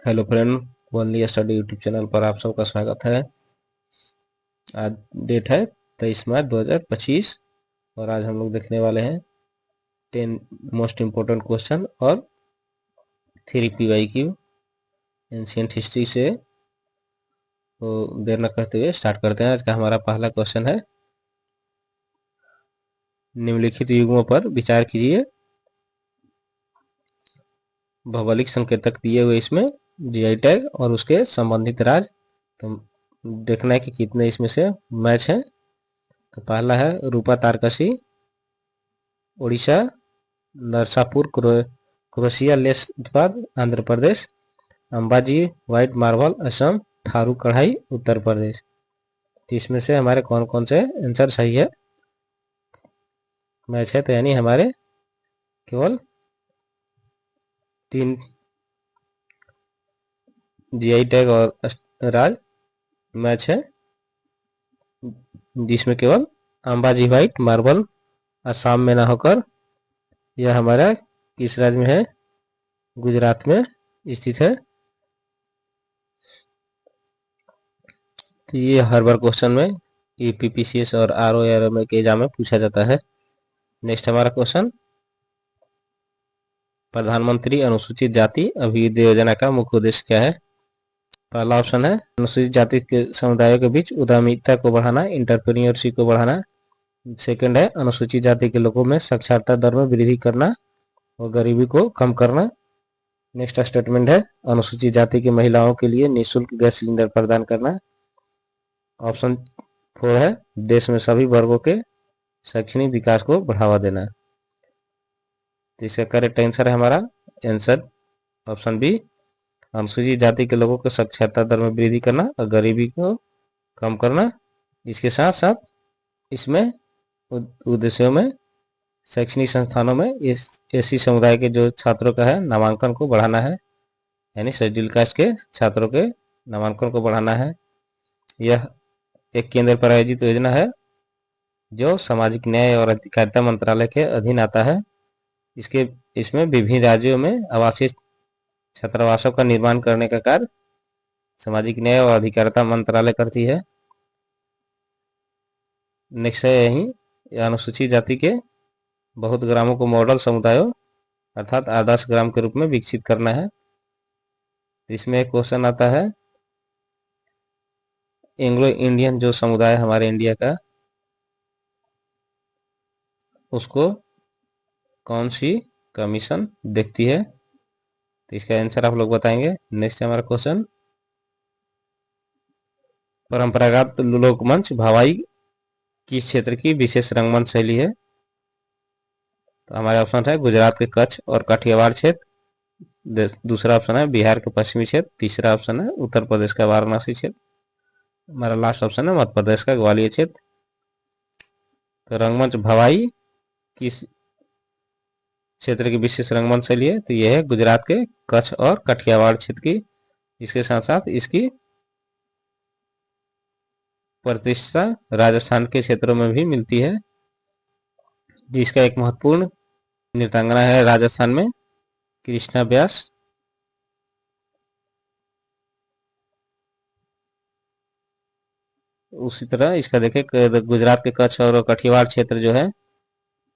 Hello friend, only study YouTube channel पर आप सबका स्वागत है। आज डेट है 23 मार्च 2025 और आज हम लोग देखने वाले हैं 10 मोस्ट इम्पोर्टेंट क्वेश्चन और 3 PYQ एंशियंट हिस्ट्री से। तो देर न करते हुए स्टार्ट करते हैं। आज का हमारा पहला क्वेश्चन है, निम्नलिखित युग्मों पर विचार कीजिए। भौगोलिक संकेतक दिए हुए इसमें जीआई टैग और उसके संबंधित राज्य। तो देखना है कि कितने इसमें से मैच हैं। तो पहला है रूपा तारकसी उड़ीसा, नरसापुर क्रोशिया लेस उत्पाद आंध्र प्रदेश, अंबाजी व्हाइट मार्बल असम, थारू कढ़ाई उत्तर प्रदेश। तो इसमें से हमारे कौन कौन से आंसर सही है, मैच है। तो यानी हमारे केवल 3 जीआई टैग और राज मैच है, जिसमें केवल अंबाजी व्हाइट मार्बल असम में ना होकर यह हमारा किस राज्य में है, गुजरात में स्थित है। तो ये हर बार क्वेश्चन में ईपीपीसीएस और आरओ के एग्जाम में पूछा जाता है। नेक्स्ट हमारा क्वेश्चन, प्रधानमंत्री अनुसूचित जाति अभ्युदय योजना का मुख्य उद्देश्य क्या है। पहला ऑप्शन है अनुसूचित जाति के समुदायों के बीच उद्यमिता को बढ़ाना, इंटरप्रेन्योरशिप को बढ़ाना। सेकंड है अनुसूचित जाति के लोगों में साक्षरता दर में वृद्धि करना और गरीबी को कम करना। नेक्स्ट स्टेटमेंट है अनुसूचित जाति की महिलाओं के लिए निःशुल्क गैस सिलेंडर प्रदान करना। ऑप्शन 4 है देश में सभी वर्गों के शैक्षणिक विकास को बढ़ावा देना। तो इसका करेक्ट आंसर है हमारा आंसर ऑप्शन बी, अनुसूचित जाति के लोगों को साक्षरता दर में वृद्धि करना और गरीबी को कम करना। इसके साथ साथ इसमें उद्देश्यों में शैक्षणिक संस्थानों में एससी समुदाय के जो छात्रों का है नामांकन को बढ़ाना है, यानी शेड्यूल कास्ट के छात्रों के नामांकन को बढ़ाना है। यह एक केंद्र प्रायोजित योजना है जो सामाजिक न्याय और अधिकारिता मंत्रालय के अधीन आता है। इसमें विभिन्न राज्यों में आवासीय छात्रावासों का निर्माण करने का कार्य सामाजिक न्याय और अधिकारिता मंत्रालय करती है। नेक्स्ट है यही अनुसूचित जाति के बहुत ग्रामों को मॉडल समुदायों अर्थात आदर्श ग्राम के रूप में विकसित करना है। इसमें एक क्वेश्चन आता है एंग्लो इंडियन जो समुदाय हमारे इंडिया का, उसको कौन सी कमीशन देखती है। तो इसका आंसर आप लोग बताएंगे। नेक्स्ट है हमारा क्वेश्चन, परंपरागत लोकमंच भावाई किस क्षेत्र की विशेष रंगमंच शैली है। तो हमारे ऑप्शन है गुजरात के कच्छ और काठियावाड़ क्षेत्र, दूसरा ऑप्शन है बिहार के पश्चिमी क्षेत्र, तीसरा ऑप्शन है उत्तर प्रदेश का वाराणसी क्षेत्र, हमारा लास्ट ऑप्शन है मध्य प्रदेश का ग्वालियर क्षेत्र। तो रंगमंच भवाई किस क्षेत्र की विशेष रंगमंच शैली है। तो यह है गुजरात के कच्छ और काठियावाड़ क्षेत्र की। इसके साथ साथ इसकी प्रतिष्ठा राजस्थान के क्षेत्रों में भी मिलती है, जिसका एक महत्वपूर्ण नृत्यांगना है राजस्थान में कृष्णा व्यास। उसी तरह इसका देखें गुजरात के कच्छ और काठियावाड़ क्षेत्र जो है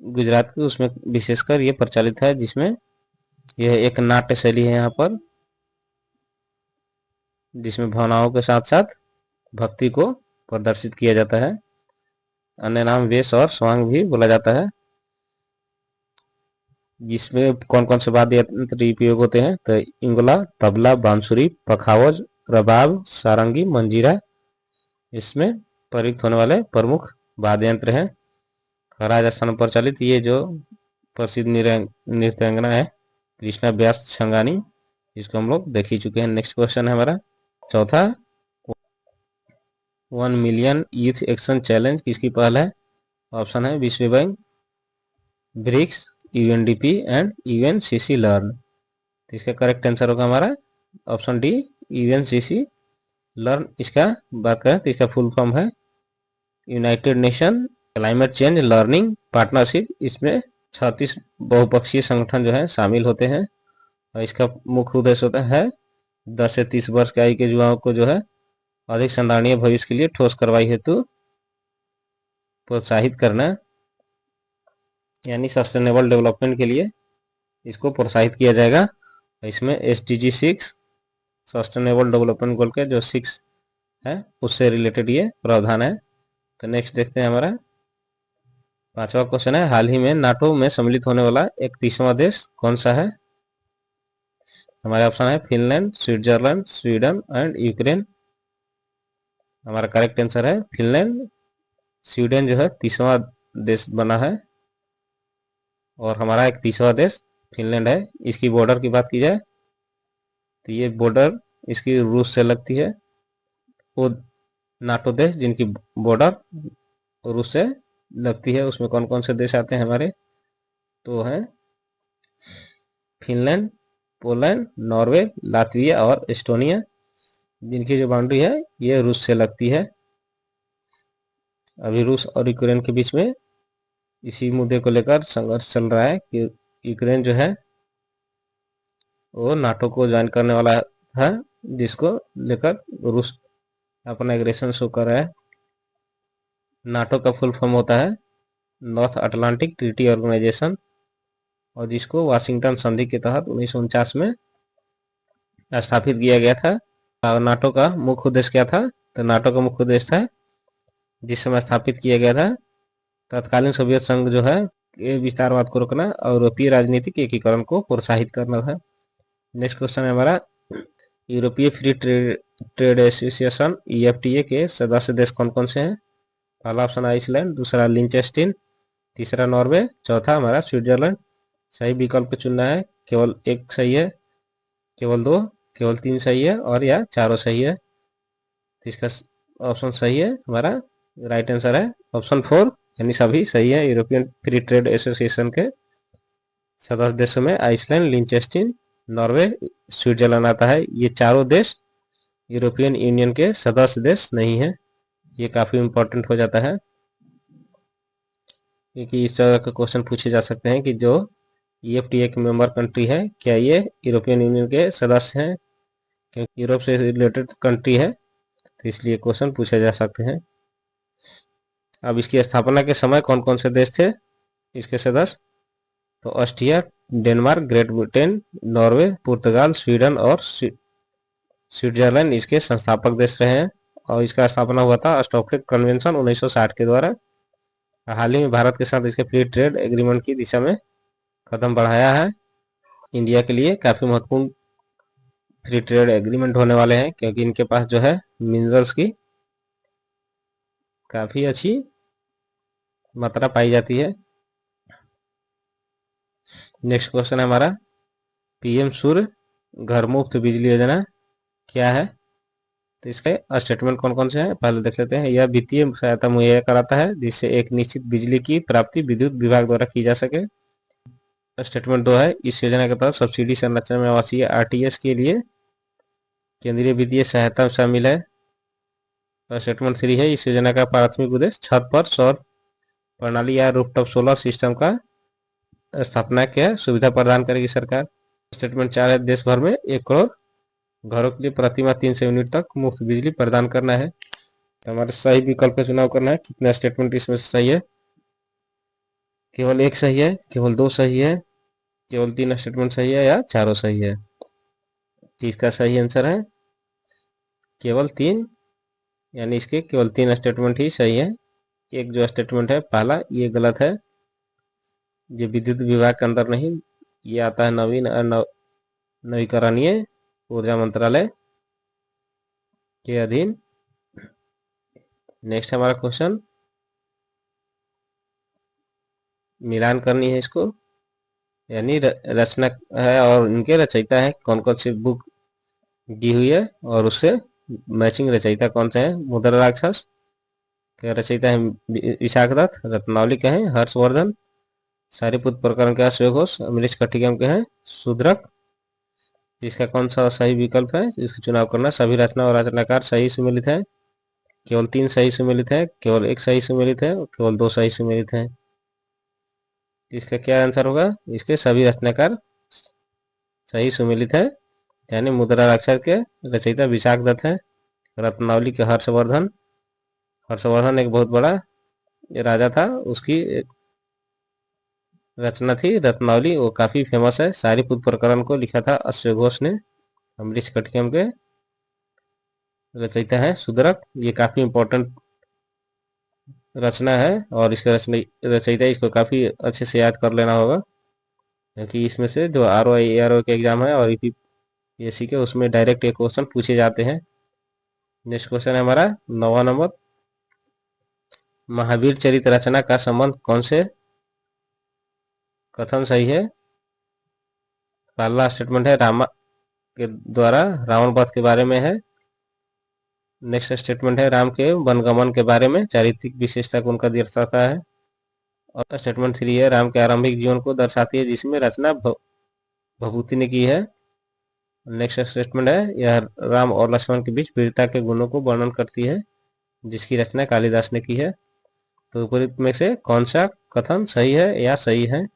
गुजरात के, उसमें विशेषकर ये प्रचलित है, जिसमें यह एक नाट्य शैली है यहाँ पर, जिसमें भावनाओं के साथ साथ भक्ति को प्रदर्शित किया जाता है। अन्य नाम वेश और स्वांग भी बोला जाता है। जिसमें कौन कौन से वाद्य यंत्र उपयोग होते हैं। तो इंगला, तबला, बांसुरी, पखावज, रबाब, सारंगी, मंजीरा इसमें प्रयुक्त होने वाले प्रमुख वाद्य यंत्र हैं। राजस्थान पर प्रचलित ये जो प्रसिद्ध नृत्यांगना है कृष्णा व्यास छंगानी, इसको हम लोग देख ही चुके हैं। नेक्स्ट क्वेश्चन है हमारा चौथा, 1 मिलियन यूथ एक्शन चैलेंज किसकी पहल है। ऑप्शन है विश्व बैंक, BRICS, UNDP and UNCC learn. तो इसका करेक्ट आंसर होगा हमारा ऑप्शन डी, यूएनसीसी लर्न। इसका बात करें तो इसका फुल फॉर्म है United nation climate change learning partnership. इसमें 36 बहुपक्षीय संगठन जो है शामिल होते हैं और इसका मुख्य उद्देश्य होता है 10 से 30 वर्ष की आयु के युवाओं को जो है अधिक संधारणीय भविष्य के लिए ठोस कार्रवाई हेतु प्रोत्साहित करना, यानी सस्टेनेबल डेवलपमेंट के लिए इसको प्रोत्साहित किया जाएगा। इसमें SDG 6 सस्टेनेबल डेवलपमेंट गोल के जो 6 है उससे रिलेटेड ये प्रावधान है। तो नेक्स्ट देखते हैं हमारा 5वां क्वेश्चन है, हाल ही में नाटो में सम्मिलित होने वाला 31वां देश कौन सा है? हमारे ऑप्शन है Finland, Switzerland, Sweden and Ukraine. हमारा करेक्ट आंसर है फिनलैंड। स्वीडन जो है 30वां देश बना है और हमारा 31वां देश फिनलैंड है। इसकी बॉर्डर की बात की जाए तो ये बॉर्डर इसकी रूस से लगती है। वो नाटो देश जिनकी बॉर्डर रूस से लगती है उसमें कौन कौन से देश आते हैं हमारे? तो है फिनलैंड, पोलैंड, नॉर्वे, लातविया और एस्टोनिया, जिनकी जो बाउंड्री है ये रूस से लगती है। अभी रूस और यूक्रेन के बीच में इसी मुद्दे को लेकर संघर्ष चल रहा है कि यूक्रेन जो है वो नाटो को ज्वाइन करने वाला है, जिसको लेकर रूस अपना एग्रेशन शो कर रहा है। नाटो का फुल फॉर्म होता है नॉर्थ अटलांटिक ट्रीटी ऑर्गेनाइजेशन, और जिसको वाशिंगटन संधि के तहत 1949 में स्थापित किया गया था। नाटो का मुख्य उद्देश्य क्या था? तो नाटो का मुख्य उद्देश्य था जिस समय स्थापित किया गया था तत्कालीन सोवियत संघ जो है विस्तारवाद को रोकना और यूरोपीय राजनीतिक एकीकरण को प्रोत्साहित करना था। नेक्स्ट क्वेश्चन है हमारा, यूरोपीय फ्री ट्रेड एसोसिएशन EFTA के सदस्य देश कौन कौन से हैं? पहला ऑप्शन आइसलैंड, दूसरा लिंचेस्टीन, तीसरा नॉर्वे, चौथा हमारा स्विट्जरलैंड। सही विकल्प चुनना है, केवल एक सही है, केवल दो, केवल तीन सही है और या चारों सही है। तो इसका ऑप्शन सही है, हमारा राइट आंसर है ऑप्शन 4, यानी सभी सही है। यूरोपियन फ्री ट्रेड एसोसिएशन के सदस्य देशों में आइसलैंड, लिंचेस्टीन, नॉर्वे, स्विट्जरलैंड आता है। ये चारों देश यूरोपियन यूनियन के सदस्य देश नहीं है। ये काफी इंपॉर्टेंट हो जाता है क्योंकि इस तरह के क्वेश्चन पूछे जा सकते हैं कि जो EFTA के मेंबर कंट्री है क्या ये यूरोपियन यूनियन के सदस्य हैं, क्योंकि यूरोप से रिलेटेड कंट्री है तो इसलिए क्वेश्चन पूछे जा सकते हैं। अब इसकी स्थापना के समय कौन कौन से देश थे इसके सदस्य? तो Austria, Denmark, Great Britain, Norway, पुर्तगाल, स्वीडन और स्विट्जरलैंड इसके संस्थापक देश रहे हैं। और इसका स्थापना हुआ था स्टॉकहोम कन्वेंशन 1960 के द्वारा। हाल ही में भारत के साथ इसके फ्री ट्रेड एग्रीमेंट की दिशा में कदम बढ़ाया है। इंडिया के लिए काफी महत्वपूर्ण फ्री ट्रेड एग्रीमेंट होने वाले हैं क्योंकि इनके पास जो है मिनरल्स की काफी अच्छी मात्रा पाई जाती है। नेक्स्ट क्वेश्चन है हमारा, PM सूर्य घर मुफ्त बिजली योजना क्या है? तो इसके स्टेटमेंट कौन कौन से हैं पहले देख लेते हैं। यह वित्तीय सहायता मुहैया कराता है जिससे एक निश्चित बिजली की प्राप्ति विद्युत विभाग द्वारा की जा सके। स्टेटमेंट 2 है, इस योजना के तहत सब्सिडी संरचना में आवासीय RTS के लिए केंद्रीय वित्तीय सहायता शामिल है। स्टेटमेंट 3 है, इस योजना का प्राथमिक उद्देश्य छत पर सौर प्रणाली या रूफटॉप सोलर सिस्टम का स्थापना की सुविधा प्रदान करेगी सरकार। स्टेटमेंट 4 है, देश भर में 1 करोड़ घरों के लिए प्रति माह 300 यूनिट तक मुफ्त बिजली प्रदान करना है। तो हमारे सही विकल्प का चुनाव करना है। कितना स्टेटमेंट इसमें से सही है? केवल एक सही है, केवल दो सही है, केवल तीन स्टेटमेंट सही है या चारों सही है? इसका सही आंसर है केवल 3, यानी इसके केवल 3 स्टेटमेंट ही सही है। एक जो स्टेटमेंट है पहला ये गलत है, ये विद्युत विभाग के अंदर नहीं, ये आता है नवीकरणीय ऊर्जा मंत्रालय के अधीन। नेक्स्ट हमारा क्वेश्चन, मिलान करनी है इसको, यानी रचना है और इनके रचयिता है कौन कौन सी बुक दी हुई है और उससे मैचिंग रचयिता कौन सा है। मुद्रा राक्षस के रचयिता है विशाख दत्त, रत्नावली के हैं हर्षवर्धन, सारीपुत्र प्रकरण के अश्व घोष, अमरीश कटिकम के हैं शूद्रक। इसका कौन सा सही विकल्प है इसका चुनाव करना। सभी रचना और रचनाकार सही सुमेलित है, केवल 3 सही सुमेलित है, केवल 1 सही सुमेलित है और केवल 2 सही सुमेलित है। इसका क्या आंसर होगा? इसके सभी रचनाकार सही सुमेलित है, यानी मुद्राक्षर के रचयिता विशाख दत्त है। रत्नावली के हर्षवर्धन, हर्षवर्धन एक बहुत बड़ा राजा था, उसकी रचना थी रत्नावली, वो काफी फेमस है। सारीपुत प्रकरण को लिखा था अश्वघोष ने। अमरीश कटिकम के रचयिता है सुदरक, ये काफी इंपॉर्टेंट रचना है और इसका रचयिता इसको काफी अच्छे से याद कर लेना होगा, क्योंकि इसमें से जो RO के एग्जाम है और यूपीएससी के, उसमें डायरेक्ट ये क्वेश्चन पूछे जाते हैं। नेक्स्ट क्वेश्चन है हमारा 9वां नंबर, महावीर चरित रचना का संबंध कौन से कथन सही है? पहला स्टेटमेंट है रामा के द्वारा रावण वध के बारे में है। नेक्स्ट स्टेटमेंट है राम के वनगमन के बारे में, चारित्रिक विशेषता को उनका दर्शाता है। और स्टेटमेंट 3 है राम के आरंभिक जीवन को दर्शाती है, जिसमें रचना भभूति ने की है। नेक्स्ट स्टेटमेंट है यह राम और लक्ष्मण के बीच वीरता के गुणों को वर्णन करती है, जिसकी रचना कालिदास ने की है। तो उपरोक्त में से कौन सा कथन सही है या सही है?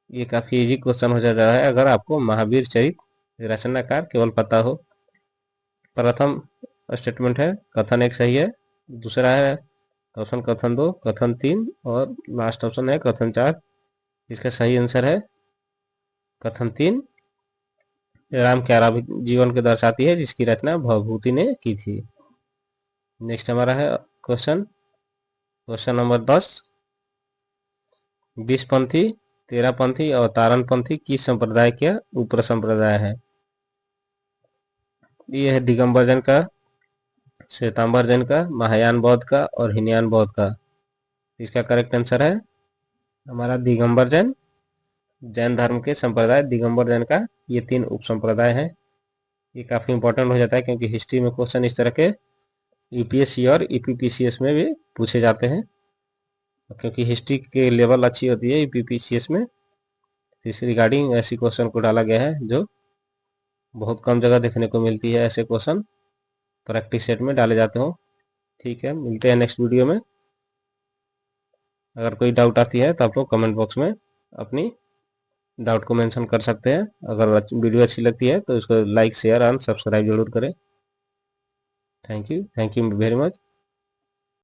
ये काफी इजी क्वेश्चन हो जाता है अगर आपको महावीर चरित रचनाकार केवल पता हो। प्रथम स्टेटमेंट है कथन 1 सही है, दूसरा है ऑप्शन कथन 2, कथन 3 और लास्ट ऑप्शन है कथन 4। इसका सही आंसर है कथन 3, राम के आरंभिक जीवन को दर्शाती है, जिसकी रचना भभूति ने की थी। नेक्स्ट हमारा है क्वेश्चन नंबर 10, 20पंथी, 13पंथी और तारणपंथी किस संप्रदाय के उप संप्रदाय है? ये है दिगंबर जैन का, श्वेतांबर जैन का, महायान बौद्ध का और हीनयान बौद्ध का। इसका करेक्ट आंसर है हमारा दिगंबर जैन। जैन धर्म के संप्रदाय दिगंबर जैन का ये 3 उप संप्रदाय है। ये काफी इंपॉर्टेंट हो जाता है, क्योंकि हिस्ट्री में क्वेश्चन इस तरह के यूपीएससी और ईपीपीसीएस में भी पूछे जाते हैं। क्योंकि हिस्ट्री के लेवल अच्छी होती है यूपीपीसीएस में, इस रिगार्डिंग ऐसी क्वेश्चन को डाला गया है, जो बहुत कम जगह देखने को मिलती है। ऐसे क्वेश्चन प्रैक्टिस सेट में डाले जाते हो। ठीक है, मिलते हैं नेक्स्ट वीडियो में। अगर कोई डाउट आती है तो आप लोग कमेंट बॉक्स में अपनी डाउट को मेंशन कर सकते हैं। अगर वीडियो अच्छी लगती है तो इसको लाइक, शेयर एंड सब्सक्राइब जरूर करें। Thank you very much.